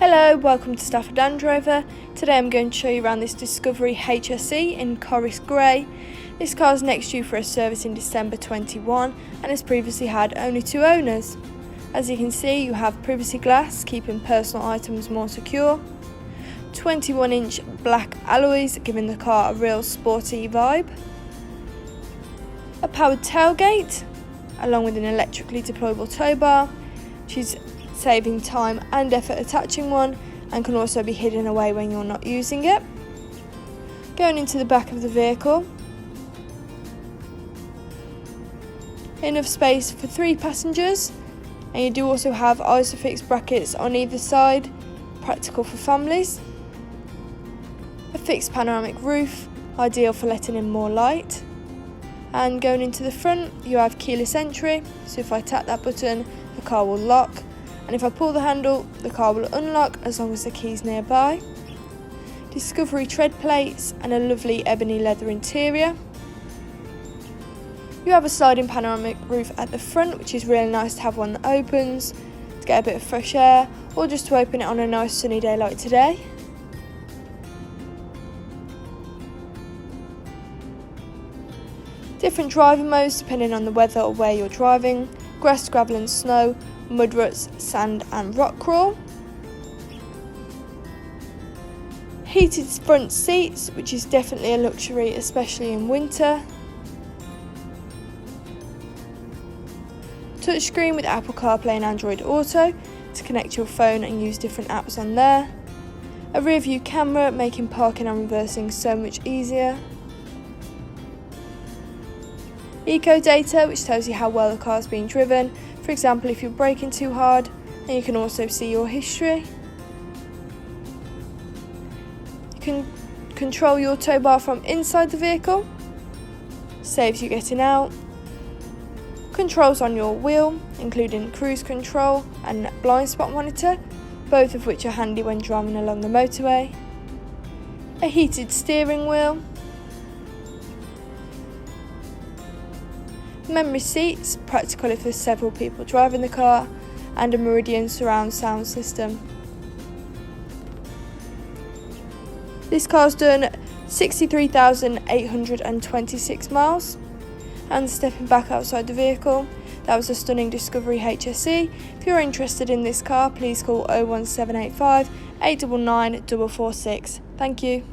Hello, welcome to Stafford Land Rover. Today I'm going to show you around this Discovery HSE in Corris Grey. This car is next due for a service in December 21 and has previously had only 2 owners. As you can see, you have privacy glass, keeping personal items more secure. 21-inch black alloys, giving the car a real sporty vibe. A powered tailgate, along with an electrically deployable tow bar, which is saving time and effort attaching one and can also be hidden away when you're not using it. Going into the back of the vehicle, enough space for 3 passengers, and you do also have isofix brackets on either side, practical for families. A fixed panoramic roof, ideal for letting in more light. And going into the front, you have keyless entry, so if I tap that button the car will lock, and if I pull the handle the car will unlock as long as the key's nearby. Discovery tread plates and a lovely ebony leather interior. You have a sliding panoramic roof at the front, which is really nice to have one that opens to get a bit of fresh air, or just to open it on a nice sunny day like today. Different driving modes depending on the weather or where you're driving: grass, gravel and snow, mud ruts, sand and rock crawl. Heated front seats, which is definitely a luxury, especially in winter. Touchscreen with Apple CarPlay and Android Auto to connect your phone and use different apps on there. A rear view camera, making parking and reversing so much easier. Eco data, which tells you how well the car is being driven, for example if you're braking too hard, and you can also see your history. You can control your tow bar from inside the vehicle, saves you getting out. Controls on your wheel, including cruise control and blind spot monitor, both of which are handy when driving along the motorway. A heated steering wheel. Memory seats, practical if there's several people driving the car, and a Meridian surround sound system. This car's done 63,826 miles. And stepping back outside the vehicle, that was a stunning Discovery HSE. If you're interested in this car, please call 01785 899 446. Thank you.